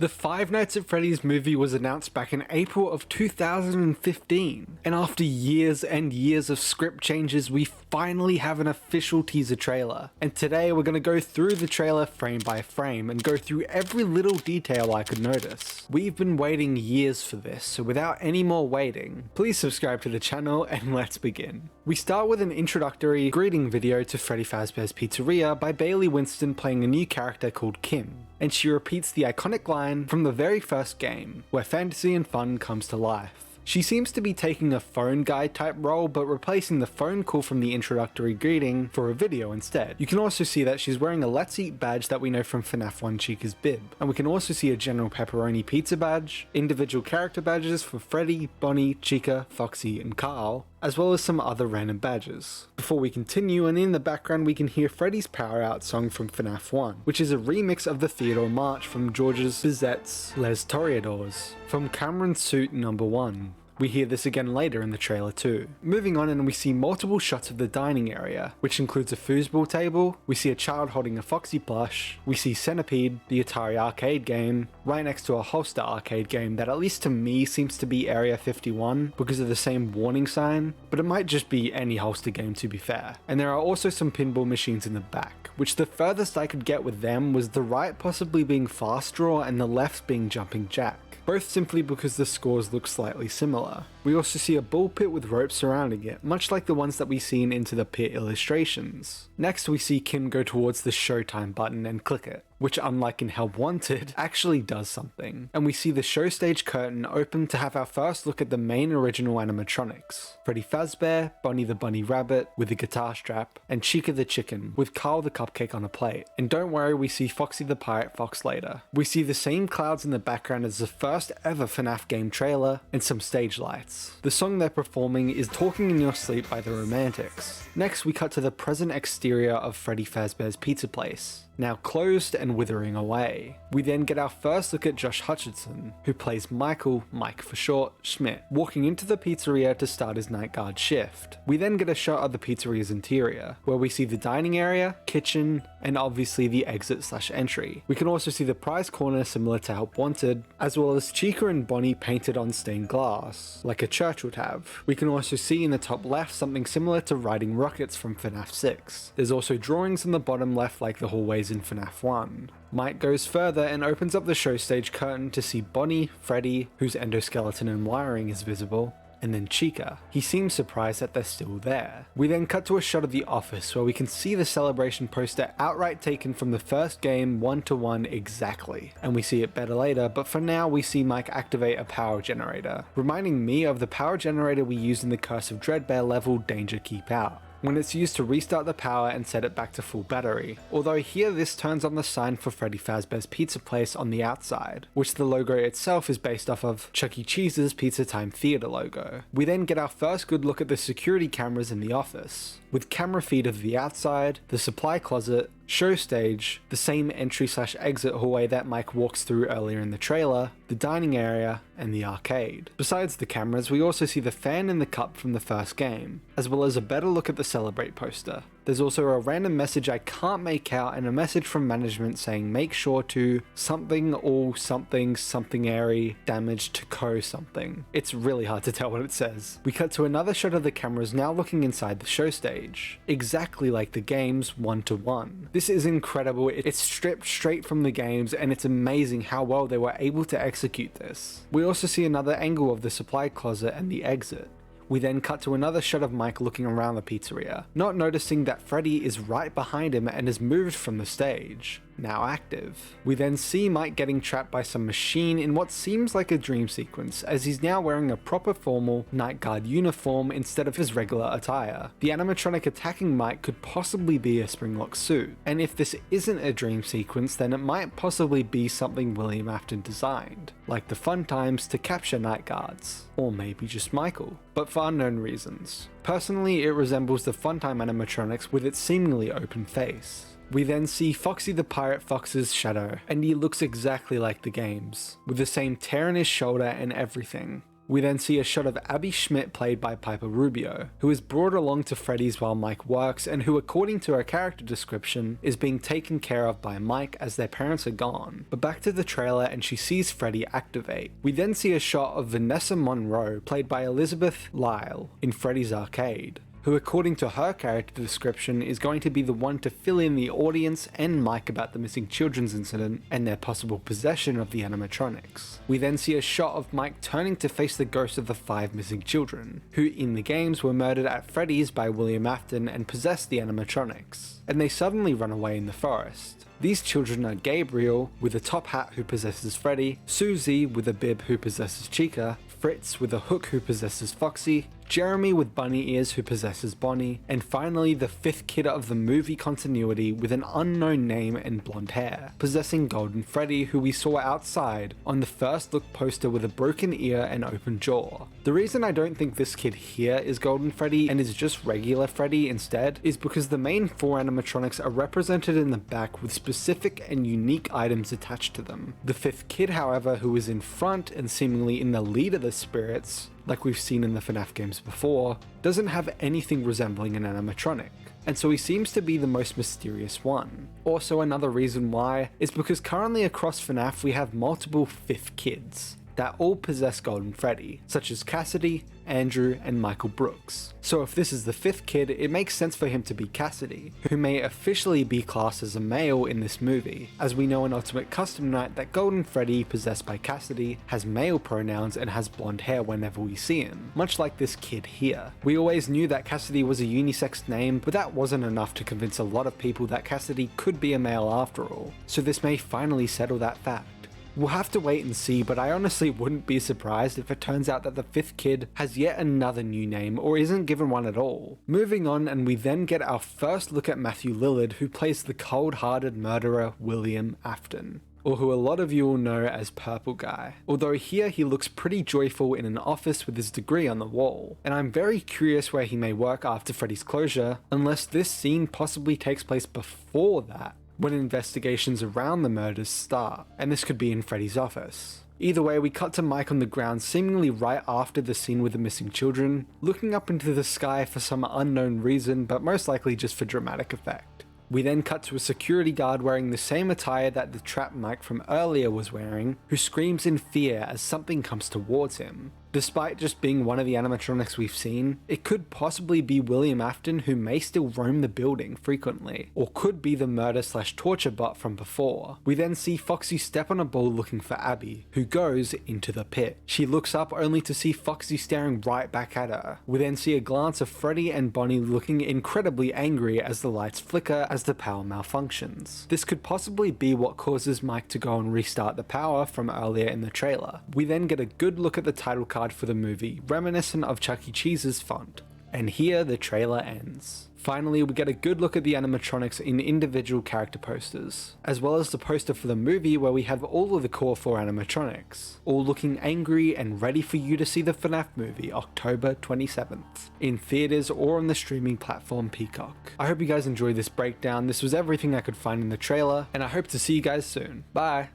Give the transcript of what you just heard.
The Five Nights at Freddy's movie was announced back in April of 2015, and after years and years of script changes, we finally have an official teaser trailer. And today we're going to go through the trailer frame by frame and go through every little detail I could notice. We've been waiting years for this, so without any more waiting, please subscribe to the channel and let's begin. We start with an introductory greeting video to Freddy Fazbear's Pizzeria by Bailey Winston playing a new character called Kim, and she repeats the iconic line from the very first game, where fantasy and fun comes to life. She seems to be taking a phone guy type role, but replacing the phone call from the introductory greeting for a video instead. You can also see that she's wearing a Let's Eat badge that we know from FNAF 1 Chica's bib, and we can also see a General Pepperoni Pizza badge, individual character badges for Freddy, Bonnie, Chica, Foxy, and Carl, as well as some other random badges. Before we continue, and in the background we can hear Freddy's Power Out song from FNAF 1, which is a remix of the Theodore March from Georges Bizet's Les Toreadors, from Cameron's Suit No. 1. We hear this again later in the trailer too. Moving on, and we see multiple shots of the dining area, which includes a foosball table, we see a child holding a Foxy plush, we see Centipede, the Atari arcade game, right next to a Holster arcade game that at least to me seems to be Area 51 because of the same warning sign, but it might just be any Holster game to be fair. And there are also some pinball machines in the back, which the furthest I could get with them was the right possibly being Fast Draw and the left being Jumping Jack, both simply because the scores look slightly similar. We also see a bull pit with ropes surrounding it, much like the ones that we see in Into the Pit illustrations. Next we see Kim go towards the Showtime button and click it, which unlike in Help Wanted, actually does something. And we see the show stage curtain open to have our first look at the main original animatronics. Freddy Fazbear, Bonnie the Bunny Rabbit with a guitar strap, and Chica the Chicken with Carl the Cupcake on a plate. And don't worry, we see Foxy the Pirate Fox later. We see the same clouds in the background as the first ever FNAF game trailer, and some stage lights. The song they're performing is Talking in Your Sleep by the Romantics. Next we cut to the present exterior of Freddy Fazbear's pizza place, now closed and withering away. We then get our first look at Josh Hutcherson, who plays Michael, Mike for short, Schmidt, walking into the pizzeria to start his night guard shift. We then get a shot of the pizzeria's interior, where we see the dining area, kitchen, and obviously the exit/entry. We can also see the prize corner similar to Help Wanted, as well as Chica and Bonnie painted on stained glass, like a church would have. We can also see in the top left something similar to riding rockets from FNAF 6. There's also drawings in the bottom left like the hallways in FNAF 1. Mike goes further and opens up the show stage curtain to see Bonnie, Freddy, whose endoskeleton and wiring is visible, and then Chica. He seems surprised that they're still there. We then cut to a shot of the office where we can see the celebration poster outright taken from the first game 1-to-1 exactly, and we see it better later, but for now we see Mike activate a power generator, reminding me of the power generator we used in the Curse of Dreadbear level Danger Keep Out, when it's used to restart the power and set it back to full battery. Although here this turns on the sign for Freddy Fazbear's Pizza Place on the outside, which the logo itself is based off of Chuck E. Cheese's Pizza Time Theater logo. We then get our first good look at the security cameras in the office, with camera feed of the outside, the supply closet, show stage, the same entry/exit hallway that Mike walks through earlier in the trailer, the dining area, and the arcade. Besides the cameras, we also see the fan in the cup from the first game, as well as a better look at the Celebrate poster. There's also a random message I can't make out and a message from management saying make sure to something all something something airy damage to co something. It's really hard to tell what it says. We cut to another shot of the cameras now looking inside the show stage, exactly like the game's 1-to-1. This is incredible. It's stripped straight from the games and it's amazing how well they were able to execute this. We also see another angle of the supply closet and the exit. We then cut to another shot of Mike looking around the pizzeria, not noticing that Freddy is right behind him and has moved from the stage, now active. We then see Mike getting trapped by some machine in what seems like a dream sequence, as he's now wearing a proper formal night guard uniform instead of his regular attire. The animatronic attacking Mike could possibly be a Springlock suit, and if this isn't a dream sequence, then it might possibly be something William Afton designed, like the Fun Times to capture night guards, or maybe just Michael, but for unknown reasons. Personally, it resembles the Funtime animatronics with its seemingly open face. We then see Foxy the Pirate Fox's shadow, and he looks exactly like the games, with the same tear in his shoulder and everything. We then see a shot of Abby Schmidt played by Piper Rubio, who is brought along to Freddy's while Mike works and who, according to her character description, is being taken care of by Mike as their parents are gone. But back to the trailer and she sees Freddy activate. We then see a shot of Vanessa Monroe played by Elizabeth Lail in Freddy's Arcade, who, according to her character description, is going to be the one to fill in the audience and Mike about the missing children's incident and their possible possession of the animatronics. We then see a shot of Mike turning to face the ghost of the 5 missing children, who in the games were murdered at Freddy's by William Afton and possessed the animatronics, and they suddenly run away in the forest. These children are Gabriel, with a top hat who possesses Freddy, Susie with a bib who possesses Chica, Fritz with a hook who possesses Foxy, Jeremy with bunny ears who possesses Bonnie, and finally the 5th kid of the movie continuity with an unknown name and blonde hair, possessing Golden Freddy, who we saw outside on the first look poster with a broken ear and open jaw. The reason I don't think this kid here is Golden Freddy and is just regular Freddy instead is because the main 4 animatronics are represented in the back with specific and unique items attached to them. The 5th kid, however, who is in front and seemingly in the lead of the spirits, like we've seen in the FNAF games before, doesn't have anything resembling an animatronic, and so he seems to be the most mysterious one. Also, another reason why is because currently across FNAF we have multiple 5th kids that all possess Golden Freddy, such as Cassidy, Andrew, and Michael Brooks. So if this is the 5th kid, it makes sense for him to be Cassidy, who may officially be classed as a male in this movie, as we know in Ultimate Custom Night that Golden Freddy, possessed by Cassidy, has male pronouns and has blonde hair whenever we see him, much like this kid here. We always knew that Cassidy was a unisex name, but that wasn't enough to convince a lot of people that Cassidy could be a male after all, so this may finally settle that fact. We'll have to wait and see, but I honestly wouldn't be surprised if it turns out that the 5th kid has yet another new name or isn't given one at all. Moving on, and we then get our first look at Matthew Lillard, who plays the cold-hearted murderer William Afton, or who a lot of you will know as Purple Guy. Although here he looks pretty joyful in an office with his degree on the wall, and I'm very curious where he may work after Freddy's closure, unless this scene possibly takes place before that, when investigations around the murders start, and this could be in Freddy's office. Either way, we cut to Mike on the ground seemingly right after the scene with the missing children, looking up into the sky for some unknown reason, but most likely just for dramatic effect. We then cut to a security guard wearing the same attire that the trapped Mike from earlier was wearing, who screams in fear as something comes towards him. Despite just being one of the animatronics we've seen, it could possibly be William Afton, who may still roam the building frequently, or could be the murder/torture bot from before. We then see Foxy step on a ball looking for Abby, who goes into the pit. She looks up only to see Foxy staring right back at her. We then see a glance of Freddy and Bonnie looking incredibly angry as the lights flicker as the power malfunctions. This could possibly be what causes Mike to go and restart the power from earlier in the trailer. We then get a good look at the title card for the movie, reminiscent of Chuck E. Cheese's font. And here the trailer ends. Finally, we get a good look at the animatronics in individual character posters, as well as the poster for the movie where we have all of the core 4 animatronics, all looking angry and ready for you to see the FNAF movie October 27th, in theaters or on the streaming platform Peacock. I hope you guys enjoyed this breakdown. This was everything I could find in the trailer, and I hope to see you guys soon. Bye!